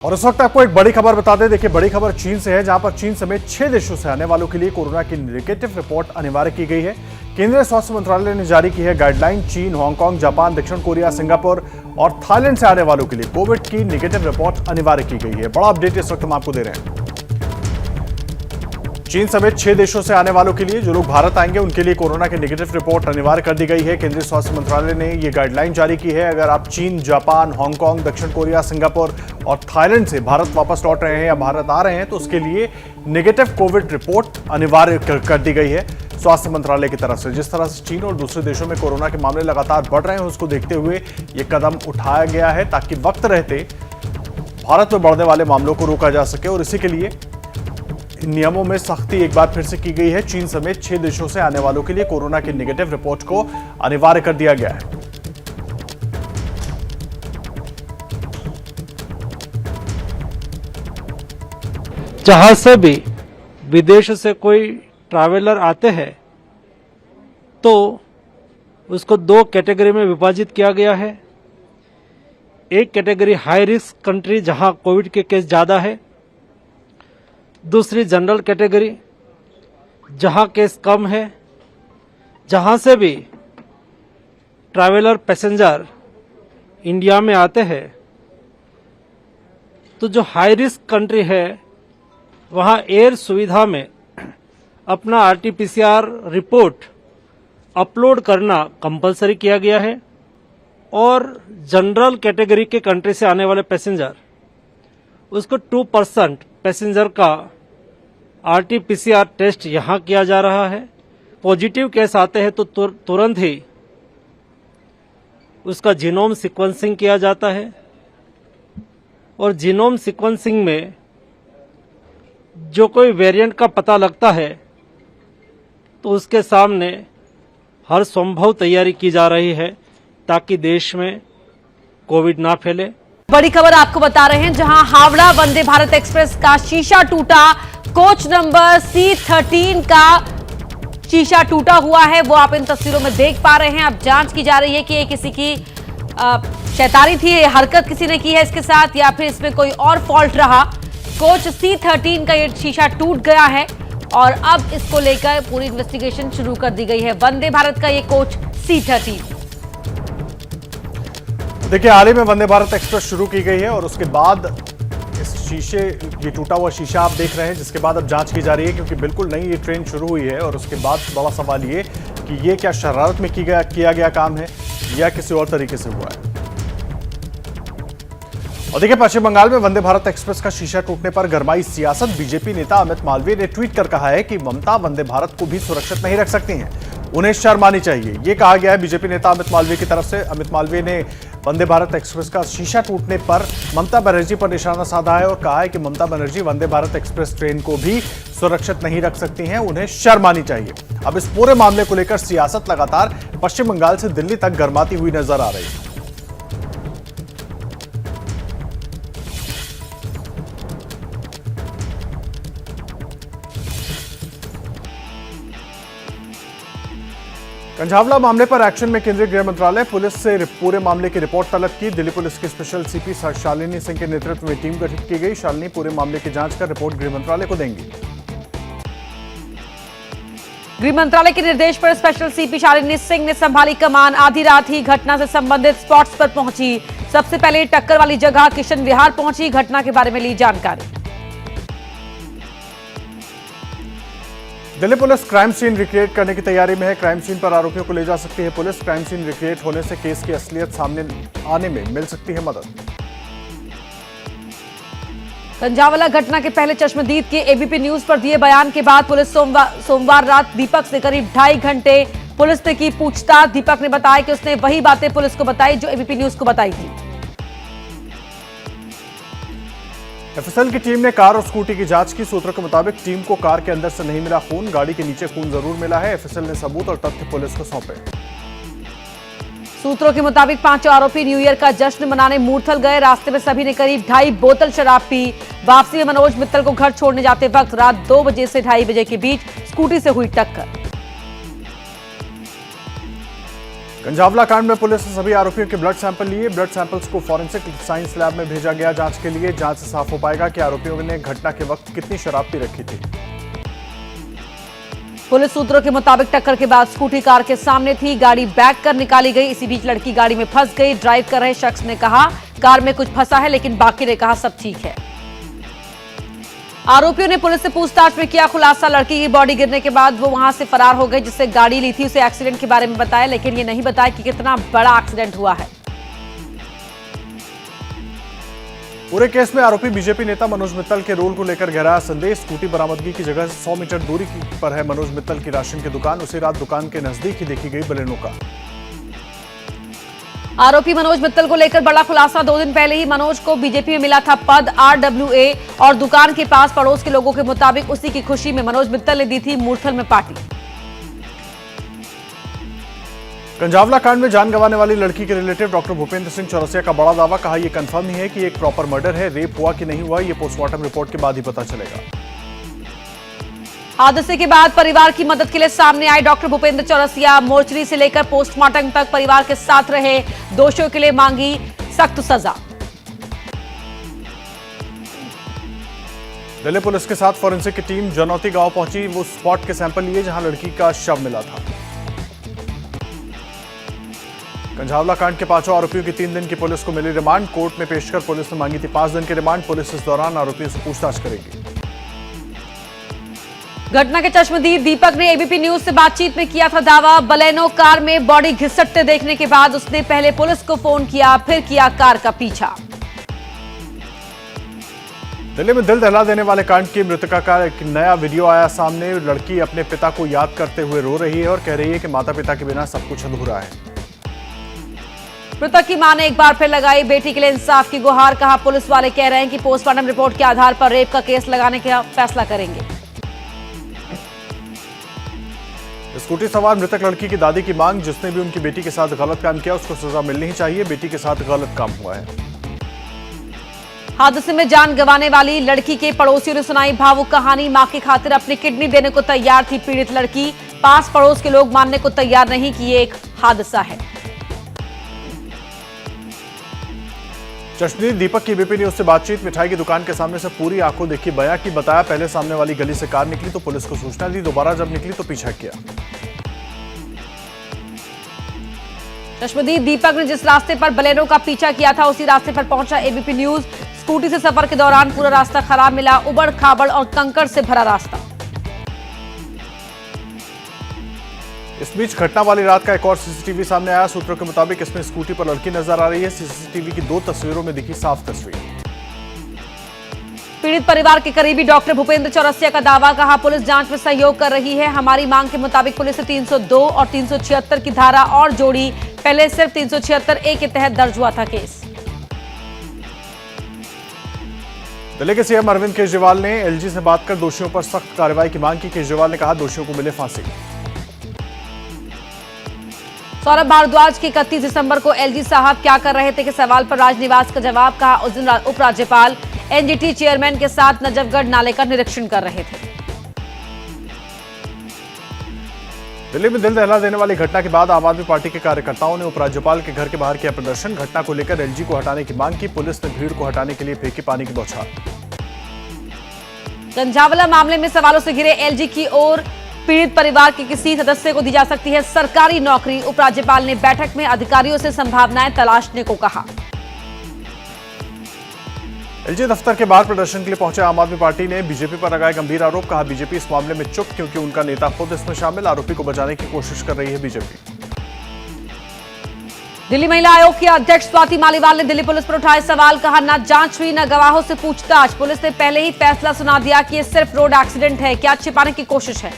और इस वक्त आपको एक बड़ी खबर बता दें। देखिए, बड़ी खबर चीन से है, जहां पर चीन समेत 6 देशों से आने वालों के लिए कोरोना की नेगेटिव रिपोर्ट अनिवार्य की गई है। केंद्रीय स्वास्थ्य मंत्रालय ने जारी की है गाइडलाइन। चीन, हांगकांग, जापान, दक्षिण कोरिया, सिंगापुर और थाईलैंड से आने वालों के लिए कोविड की नेगेटिव रिपोर्ट अनिवार्य की गई है। बड़ा अपडेट इस वक्त हम आपको दे रहे हैं। चीन समेत 6 देशों से आने वालों के लिए, जो लोग भारत आएंगे उनके लिए कोरोना की नेगेटिव रिपोर्ट अनिवार्य कर दी गई है। केंद्रीय स्वास्थ्य मंत्रालय ने ये गाइडलाइन जारी की है। अगर आप चीन, जापान, हांगकांग, दक्षिण कोरिया, सिंगापुर और थाईलैंड से भारत वापस लौट रहे हैं या भारत आ रहे हैं तो उसके लिए नेगेटिव कोविड रिपोर्ट अनिवार्य कर दी गई है स्वास्थ्य मंत्रालय की तरफ से। जिस तरह से चीन और दूसरे देशों में कोरोना के मामले लगातार बढ़ रहे हैं, उसको देखते हुए ये कदम उठाया गया है ताकि वक्त रहते भारत में बढ़ने वाले मामलों को रोका जा सके। और इसी के लिए नियमों में सख्ती एक बार फिर से की गई है। चीन समेत 6 देशों से आने वालों के लिए कोरोना की नेगेटिव रिपोर्ट को अनिवार्य कर दिया गया है। जहां से भी विदेश से कोई ट्रैवलर आते हैं तो उसको 2 कैटेगरी में विभाजित किया गया है। एक कैटेगरी हाई रिस्क कंट्री जहां कोविड के केस ज्यादा है, दूसरी जनरल कैटेगरी जहां केस कम है। जहां से भी ट्रैवलर पैसेंजर इंडिया में आते हैं तो जो हाई रिस्क कंट्री है वहां एयर सुविधा में अपना आरटीपीसीआर रिपोर्ट अपलोड करना कंपलसरी किया गया है। और जनरल कैटेगरी के कंट्री से आने वाले पैसेंजर उसको 2% पैसेंजर का आरटीपीसीआर टेस्ट यहां किया जा रहा है। पॉजिटिव केस आते हैं तो तुरंत ही उसका जीनोम सीक्वेंसिंग किया जाता है। और जीनोम सीक्वेंसिंग में जो कोई वेरिएंट का पता लगता है तो उसके सामने हर संभव तैयारी की जा रही है ताकि देश में कोविड ना फैले। बड़ी खबर आपको बता रहे हैं, जहां हावड़ा वंदे भारत एक्सप्रेस का शीशा टूटा। कोच नंबर C13 का शीशा टूटा हुआ है, वो आप इन तस्वीरों में देख पा रहे हैं। अब जांच की जा रही है कि ये किसी की शैतानी थी, ये हरकत किसी ने की है इसके साथ, या फिर इसमें कोई और फॉल्ट रहा। कोच C13 का ये शीशा टूट गया है और अब इसको लेकर पूरी इन्वेस्टिगेशन शुरू कर दी गई है। वंदे भारत का ये कोच C13। देखिए, हाल ही में वंदे भारत एक्सप्रेस शुरू की गई है और उसके बाद इस ये टूटा हुआ शीशा आप देख रहे हैं, जिसके बाद अब जांच की जा रही है क्योंकि बिल्कुल नई ये ट्रेन शुरू हुई है। और उसके बाद बड़ा सवाल ये कि ये क्या शरारत में किया गया काम है या किसी और तरीके से हुआ है। और देखिए, पश्चिम बंगाल में वंदे भारत एक्सप्रेस का शीशा टूटने पर गरमाई सियासत। बीजेपी नेता अमित मालवीय ने ट्वीट कर कहा है कि ममता वंदे भारत को भी सुरक्षित नहीं रख सकती हैं, उन्हें शर्म आनी चाहिए। यह कहा गया है बीजेपी नेता अमित मालवीय की तरफ से। अमित मालवीय ने वंदे भारत एक्सप्रेस का शीशा टूटने पर ममता बनर्जी पर निशाना साधा है और कहा है कि ममता बनर्जी वंदे भारत एक्सप्रेस ट्रेन को भी सुरक्षित नहीं रख सकती हैं, उन्हें शर्म आनी चाहिए। अब इस पूरे मामले को लेकर सियासत लगातार पश्चिम बंगाल से दिल्ली तक गर्माती हुई नजर आ रही है। कंझावला मामले पर एक्शन में केंद्रीय गृह मंत्रालय। पुलिस से पूरे मामले की रिपोर्ट तलब की। दिल्ली पुलिस की स्पेशल सीपी शालिनी सिंह के नेतृत्व में टीम गठित की गई। शालिनी पूरे मामले की जांच कर रिपोर्ट गृह मंत्रालय को देंगी। गृह मंत्रालय के निर्देश पर स्पेशल सीपी शालिनी सिंह ने संभाली कमान। आधी रात ही घटना से संबंधित स्पॉट्स पर पहुंची। सबसे पहले टक्कर वाली जगह किशन विहार पहुंची, घटना के बारे में ली जानकारी। Delhi police crime scene recreate करने की तैयारी में है। क्राइम सीन पर आरोपियों को ले जा सकती है पुलिस। क्राइम सीन रिक्रिएट होने से केस की असलियत सामने आने में मिल सकती है मदद। कंझावला घटना के पहले चश्मदीद के एबीपी न्यूज पर दिए बयान के बाद पुलिस सोमवार रात दीपक से करीब 2.5 घंटे पुलिस ने की पूछताछ। दीपक ने बताया कि उसने वही बातें पुलिस को बताई जो एबीपी न्यूज को बताई थी। एफएसएल की टीम ने कार और स्कूटी की जांच की। सूत्रों के मुताबिक टीम को कार के अंदर से नहीं मिला खून, गाड़ी के नीचे खून जरूर मिला है। एफएसएल ने सबूत और तथ्य पुलिस को सौंपे। सूत्रों के मुताबिक 5 आरोपी न्यू ईयर का जश्न मनाने मूर्थल गए। रास्ते में सभी ने करीब 2.5 बोतल शराब पी। वापसी में मनोज मित्तल को घर छोड़ने जाते वक्त रात 2 बजे से 2:30 बजे के बीच स्कूटी से हुई टक्कर। कंझावला कांड में पुलिस ने सभी आरोपियों के ब्लड सैंपल लिए। ब्लड सैंपल्स को फॉरेंसिक साइंस लैब में भेजा गया जांच के लिए। जांच से साफ हो पाएगा कि आरोपियों ने घटना के वक्त कितनी शराब पी रखी थी। पुलिस सूत्रों के मुताबिक टक्कर के बाद स्कूटी कार के सामने थी, गाड़ी बैक कर निकाली गई। इसी बीच लड़की गाड़ी में फंस गई। ड्राइव कर रहे शख्स ने कहा कार में कुछ फंसा है, लेकिन बाकी ने कहा सब ठीक है। आरोपियों ने पुलिस से पूछताछ में किया खुलासा। लड़की की बॉडी गिरने के बाद वो वहां से फरार हो गए। जिससे गाड़ी ली थी उसे एक्सीडेंट के बारे में बताया, लेकिन ये नहीं बताया कि कितना बड़ा एक्सीडेंट हुआ है। पूरे केस में आरोपी बीजेपी नेता मनोज मित्तल के रोल को लेकर गहराया संदेश। स्कूटी बरामदगी की जगह 100 मीटर दूरी पर है मनोज मित्तल की राशन की दुकान। उसी रात दुकान के नजदीक ही देखी गई बलेनो कार। आरोपी मनोज मित्तल को लेकर बड़ा खुलासा। 2 दिन पहले ही मनोज को बीजेपी में मिला था पद RWA और दुकान के पास पड़ोस के लोगों के मुताबिक उसी की खुशी में मनोज मित्तल ने दी थी मूर्थल में पार्टी। कंझावला कांड में जान गंवाने वाली लड़की के रिलेटिव डॉक्टर भूपेंद्र सिंह चौरसिया का बड़ा दावा। कहा यह कंफर्म ही है कि एक प्रॉपर मर्डर है। रेप हुआ कि नहीं हुआ, यह पोस्टमार्टम रिपोर्ट के बाद ही पता चलेगा। हादसे के बाद परिवार की मदद के लिए सामने आए डॉक्टर भूपेंद्र चौरसिया। मोर्चरी से लेकर पोस्टमार्टम तक परिवार के साथ रहे। दोषियों के लिए मांगी सख्त सजा। दिल्ली पुलिस के साथ फॉरेंसिक की टीम जनौती गांव पहुंची। वो स्पॉट के सैंपल लिए जहां लड़की का शव मिला था। कंझावला कांड के 5 आरोपियों की 3 दिन की पुलिस को मिली रिमांड। कोर्ट में पेश कर पुलिस ने मांगी थी 5 दिन की रिमांड। पुलिस इस दौरान आरोपियों से पूछताछ करेगी। घटना के चश्मदीद दीपक ने एबीपी न्यूज से बातचीत में किया था दावा। बलेनो कार में बॉडी घिसटते देखने के बाद उसने पहले पुलिस को फोन किया, फिर किया कार का पीछा। दिल्ली में दिल दहला देने वाले कांड की मृतका का एक नया वीडियो आया सामने। लड़की अपने पिता को याद करते हुए रो रही है और कह रही है कि माता पिता के बिना सब कुछ अधूरा है। मृतक की मां ने एक बार फिर लगाई बेटी के लिए इंसाफ की गुहार। कहा पुलिस वाले कह रहे हैं कि पोस्टमार्टम रिपोर्ट के आधार पर रेप का केस लगाने का फैसला करेंगे। स्कूटी सवार मृतक लड़की की दादी की मांग, जिसने भी उनकी बेटी के साथ गलत काम किया उसको सजा मिलनी ही चाहिए। बेटी के साथ गलत काम हुआ है। हादसे में जान गंवाने वाली लड़की के पड़ोसियों ने सुनाई भावुक कहानी। मां की खातिर अपनी किडनी देने को तैयार थी पीड़ित लड़की। पास पड़ोस के लोग मानने को तैयार नहीं कि ये एक हादसा है। चश्मदीद दीपक की एबीपी न्यूज से बातचीत। मिठाई की दुकान के सामने से पूरी आंखों देखी बयां की बताया। पहले सामने वाली गली से कार निकली तो पुलिस को सूचना दी। दोबारा जब निकली तो पीछा किया। चश्मदीद दीपक ने जिस रास्ते पर बलेनो का पीछा किया था उसी रास्ते पर पहुंचा एबीपी न्यूज। स्कूटी से सफर के दौरान पूरा रास्ता खराब मिला। उबड़ खाबड़ और कंकड़ से भरा रास्ता। इस बीच घटना वाली रात का एक और सीसीटीवी सामने आया। सूत्रों के मुताबिक इसमें स्कूटी पर लड़की नजर आ रही है। सीसीटीवी की 2 तस्वीरों में दिखी साफ तस्वीर। पीड़ित परिवार के करीबी डॉक्टर भूपेंद्र चौरसिया का दावा। कहा पुलिस जांच में सहयोग कर रही है। हमारी मांग के मुताबिक पुलिस ने 302 और 376 की धारा और जोड़ी। पहले सिर्फ 376A के तहत दर्ज हुआ था केस। दिल्ली के सीएम अरविंद केजरीवाल ने एलजी से बात कर दोषियों पर सख्त कार्रवाई की मांग की। केजरीवाल ने कहा दोषियों को मिले फांसी। सौरभ भारद्वाज की 31 दिसंबर को एलजी साहब क्या कर रहे थे के सवाल पर राजनिवास का जवाब। कहा उस दिन उपराज्यपाल एनजीटी चेयरमैन के साथ नजफगढ़ नाले का निरीक्षण कर रहे थे। दिल्ली में दिल दहला देने वाली घटना के बाद आम आदमी पार्टी के कार्यकर्ताओं ने उपराज्यपाल के घर के बाहर किया प्रदर्शन। घटना को लेकर एलजी को हटाने की मांग की। पुलिस ने भीड़ को हटाने के लिए फेंकी पानी की बौछार। कंझावला मामले में सवालों से घिरे एलजी की ओर। पीड़ित परिवार के किसी सदस्य को दी जा सकती है सरकारी नौकरी। उपराज्यपाल ने बैठक में अधिकारियों से संभावनाएं तलाशने को कहा। एलजी दफ्तर के बाहर प्रदर्शन के लिए पहुंचे आम आदमी पार्टी ने बीजेपी पर लगाए गंभीर आरोप। कहा बीजेपी इस मामले में चुप क्योंकि उनका नेता खुद इसमें शामिल। आरोपी को बचाने की कोशिश कर रही है बीजेपी। दिल्ली महिला आयोग की अध्यक्ष स्वाति मालीवाल ने दिल्ली पुलिस पर उठाए सवाल। कहा न जांच हुई न गवाहों से पूछताछ। पुलिस ने पहले ही फैसला सुना दिया कि ये सिर्फ रोड एक्सीडेंट है। क्या छिपाने की कोशिश है?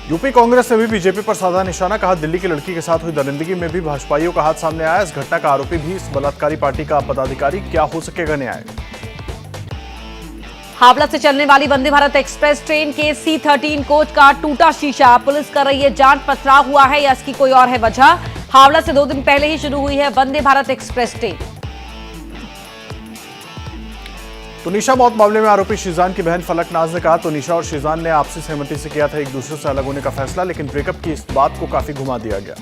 यूपी कांग्रेस ने भी बीजेपी पर साधा निशाना। कहा दिल्ली की लड़की के साथ हुई दरिंदगी में भी भाजपाइयों का हाथ सामने आया। इस घटना का आरोपी भी इस बलात्कारी पार्टी का पदाधिकारी। क्या हो सकेगा न्याय? हावड़ा से चलने वाली वंदे भारत एक्सप्रेस ट्रेन के C13 कोच का टूटा शीशा। पुलिस कर रही है जांच। पथराव हुआ है या इसकी कोई और है वजह? हावड़ा से 2 दिन पहले ही शुरू हुई है वंदे भारत एक्सप्रेस ट्रेन। तुनिशा मौत मामले में आरोपी शीजान की बहन फलक नाज ने कहा, तुनिशा और शीजान ने आपसी सहमति से किया था एक दूसरे से अलग होने का फैसला, लेकिन ब्रेकअप की इस बात को काफी घुमा दिया गया।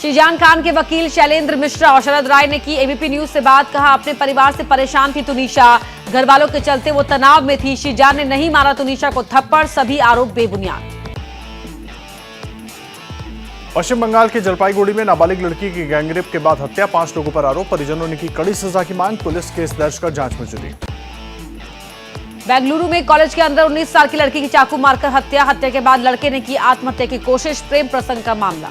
शीजान खान के वकील शैलेंद्र मिश्रा और शरद राय ने की एबीपी न्यूज से बात। कहा, अपने परिवार से परेशान थी तुनिशा, घर वालों के चलते वो तनाव में थी। शीजान ने नहीं मारा तुनिशा को थप्पड़, सभी आरोप बेबुनियाद। पश्चिम बंगाल के जलपाईगुड़ी में नाबालिग लड़की की गैंगरेप के बाद हत्या, 5 लोगों पर आरोप, परिजनों ने की कड़ी सजा की मांग, पुलिस केस दर्ज कर जांच में जुटी। बेंगलुरु में कॉलेज के अंदर 19 साल की लड़की की चाकू मारकर हत्या के बाद लड़के ने की आत्महत्या की कोशिश, प्रेम प्रसंग का मामला।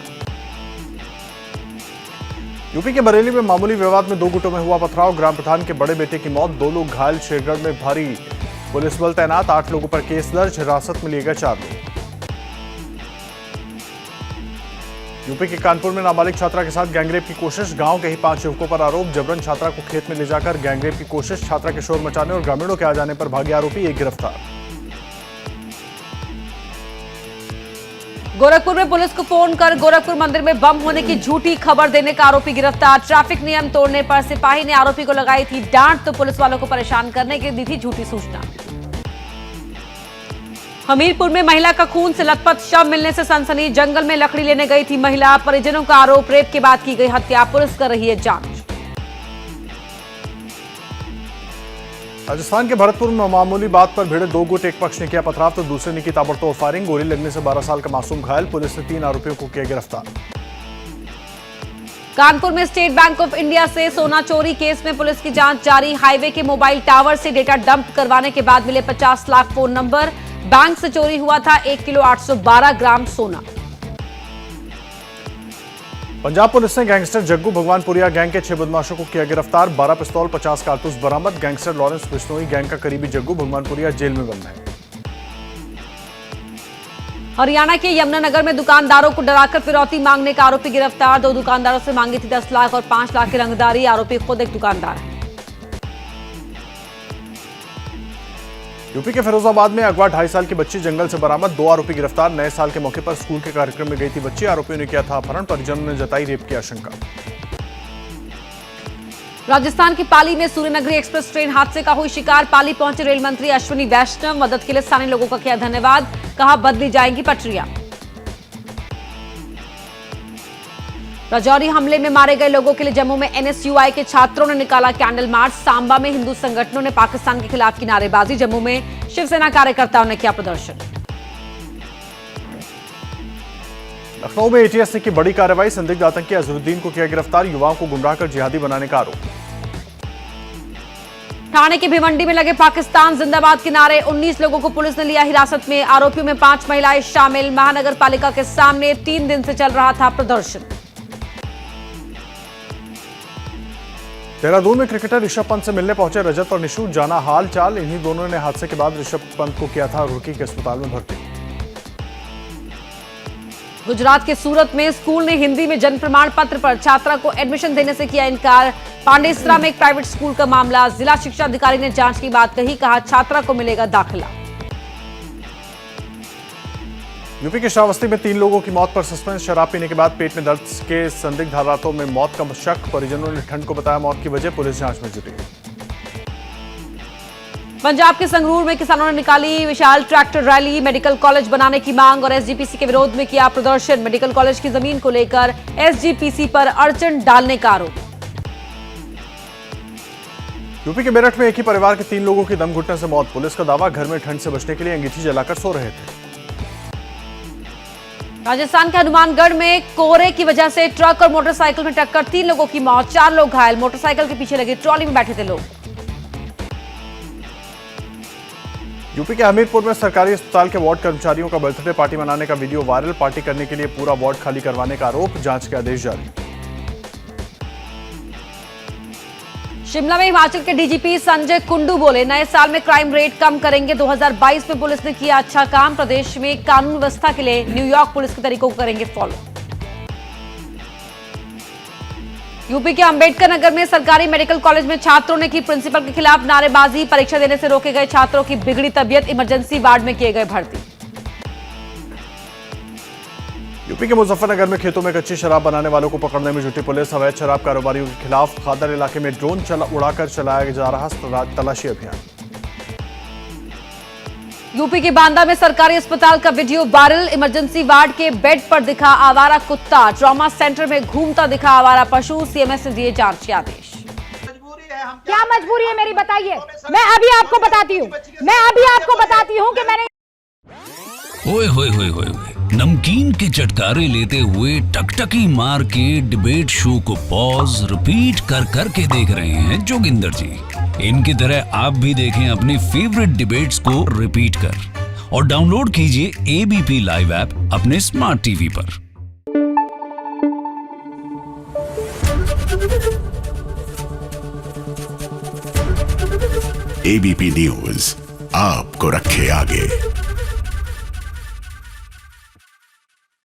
यूपी के बरेली में मामूली विवाद में 2 गुटों में हुआ पथराव, ग्राम प्रधान के बड़े बेटे की मौत, 2 लोग घायल, शेरगढ़ में भारी पुलिस बल तैनात, 8 लोगों पर केस दर्ज, हिरासत में लिए गए 4 लोग। यूपी के कानपुर में नाबालिग छात्रा के साथ गैंगरेप की कोशिश, गांव के ही 5 युवकों पर आरोप, जबरन छात्रा को खेत में ले जाकर गैंगरेप की कोशिश, छात्रा के शोर मचाने और ग्रामीणों के आ जाने पर भागे आरोपी, एक गिरफ्तार। गोरखपुर में पुलिस को फोन कर गोरखपुर मंदिर में बम होने की झूठी खबर देने का आरोपी गिरफ्तार, ट्रैफिक नियम तोड़ने पर सिपाही ने आरोपी को लगाई थी डांट, तो पुलिस वालों को परेशान करने की दी थी झूठी सूचना। हमीरपुर में महिला का खून से लथपथ शव मिलने से सनसनी, जंगल में लकड़ी लेने गई थी महिला, परिजनों का आरोप रेप के बाद की गई हत्या, पुलिस कर रही है जांच। राजस्थान के भरतपुर में मामूली बात पर भिड़े 2 गुट, एक पक्ष ने किया पथराव तो दूसरे ने की ताबड़तोड़ फायरिंग, गोली लगने से 12 साल का मासूम घायल, पुलिस ने 3 आरोपियों को किया गिरफ्तार। कानपुर में स्टेट बैंक ऑफ इंडिया से सोना चोरी केस में पुलिस की जांच जारी, हाईवे के मोबाइल टावर से डेटा डंप करवाने के बाद मिले 50 लाख फोन नंबर, बैंक से चोरी हुआ था 1 किलो 812 ग्राम सोना। पंजाब पुलिस ने गैंगस्टर जग्गू भगवानपुरिया गैंग के 6 बदमाशों को किया गिरफ्तार, 12 पिस्तौल 50 कारतूस बरामद, गैंगस्टर लॉरेंस बिश्नोई गैंग का करीबी जग्गू भगवानपुरिया जेल में बंद है। हरियाणा के यमुनानगर में दुकानदारों को डराकर फिरौती मांगने का आरोपी गिरफ्तार, 2 दुकानदारों से मांगी थी 10 लाख और 5 लाख की रंगदारी, आरोपी खुद एक दुकानदार है। यूपी के फिरोजाबाद में अगवा 2.5 साल की बच्ची जंगल से बरामद, 2 आरोपी गिरफ्तार, नए साल के मौके पर स्कूल के कार्यक्रम में गई थी बच्ची, आरोपियों ने किया था अपहरण, परिजनों ने जताई रेप की आशंका। राजस्थान की पाली में सूर्यनगरी एक्सप्रेस ट्रेन हादसे का हुई शिकार, पाली पहुंचे रेल मंत्री अश्विनी वैष्णव, मदद के लिए स्थानीय लोगों का किया धन्यवाद, कहा बदली जाएंगी पटरियां। राजौरी हमले में मारे गए लोगों के लिए जम्मू में एनएसयूआई के छात्रों ने निकाला कैंडल मार्च, सांबा में हिंदू संगठनों ने पाकिस्तान के खिलाफ की नारेबाजी, जम्मू में शिवसेना कार्यकर्ताओं ने किया प्रदर्शन। लखनऊ में एटीएस ने की बड़ी कार्रवाई, संदिग्ध आतंकी अजहरुद्दीन को किया गिरफ्तार, युवाओं को गुमराह कर जिहादी बनाने का आरोप। ठाणे के भिवंडी में लगे पाकिस्तान जिंदाबाद के नारे, 19 लोगों को पुलिस ने लिया हिरासत में, आरोपियों में 5 महिलाएं शामिल, महानगर पालिका के सामने 3 दिन से चल रहा था प्रदर्शन। देहरादून में क्रिकेटर ऋषभ पंत से मिलने पहुंचे रजत और निशु, जाना हाल चाल, इन्हीं दोनों ने हादसे के बाद ऋषभ पंत को किया था रुड़की के अस्पताल में भर्ती। गुजरात के सूरत में स्कूल ने हिंदी में जन्म प्रमाण पत्र पर छात्रा को एडमिशन देने से किया इनकार, पांडेसरा में एक प्राइवेट स्कूल का मामला, जिला शिक्षा अधिकारी ने जांच की बात कही, कहा छात्रा को मिलेगा दाखिला। यूपी के श्रावस्ती में 3 लोगों की मौत पर सस्पेंस, शराब पीने के बाद पेट में दर्द के संदिग्ध हालातों में मौत का शक, परिजनों ने ठंड को बताया मौत की वजह, पुलिस जांच में जुटी। पंजाब के संगरूर में किसानों ने निकाली विशाल ट्रैक्टर रैली, मेडिकल कॉलेज बनाने की मांग और एसजीपीसी के विरोध में किया प्रदर्शन, मेडिकल कॉलेज की जमीन को लेकर एसजीपीसी पर अड़चन डालने का आरोप। यूपी के मेरठ में एक ही परिवार के 3 लोगों की दम घुटने से मौत, पुलिस का दावा घर में ठंड से बचने के लिए अंगीठी जलाकर सो रहे थे। राजस्थान के हनुमानगढ़ में कोहरे की वजह से ट्रक और मोटरसाइकिल में टक्कर, 3 लोगों की मौत, 4 लोग घायल, मोटरसाइकिल के पीछे लगी ट्रॉली में बैठे थे लोग। यूपी के हमीरपुर में सरकारी अस्पताल के वार्ड कर्मचारियों का बर्थडे पार्टी मनाने का वीडियो वायरल, पार्टी करने के लिए पूरा वार्ड खाली करवाने का आरोप, जांच के आदेश जारी। शिमला में हिमाचल के डीजीपी संजय कुंडू बोले, नए साल में क्राइम रेट कम करेंगे, 2022 में पुलिस ने किया अच्छा काम, प्रदेश में कानून व्यवस्था के लिए न्यूयॉर्क पुलिस के तरीकों को करेंगे फॉलो। यूपी के अंबेडकर नगर में सरकारी मेडिकल कॉलेज में छात्रों ने की प्रिंसिपल के खिलाफ नारेबाजी, परीक्षा देने से रोके गए छात्रों की बिगड़ी तबीयत, इमरजेंसी वार्ड में किए गए भर्ती। यूपी के मुजफ्फरनगर में खेतों में कच्ची शराब बनाने वालों को पकड़ने में जुटी पुलिस। अवैध शराब कारोबारियों के खिलाफ खादर इलाके में ड्रोन उड़ाकर चलाया जा रहा तलाशी अभियान। यूपी के बांदा में सरकारी अस्पताल का वीडियो वायरल। इमरजेंसी वार्ड के बेड पर दिखा आवारा कुत्ता। ट्रॉमा सेंटर में घूमता दिखा आवारा पशु। सीएमएस ने दिए जांच के आदेश। क्या मजबूरी है मेरी, बताइए। मैं अभी आपको बताती हूँ कि मैंने ओए होए होए होए होए। नमकीन के चटकारे लेते हुए टकटकी मार के डिबेट शो को पॉज रिपीट कर कर के देख रहे हैं जोगिंदर जी। इनकी तरह आप भी देखें अपनी फेवरेट डिबेट्स को रिपीट कर और डाउनलोड कीजिए एबीपी लाइव ऐप अपने स्मार्ट टीवी पर। एबीपी न्यूज आपको रखे आगे।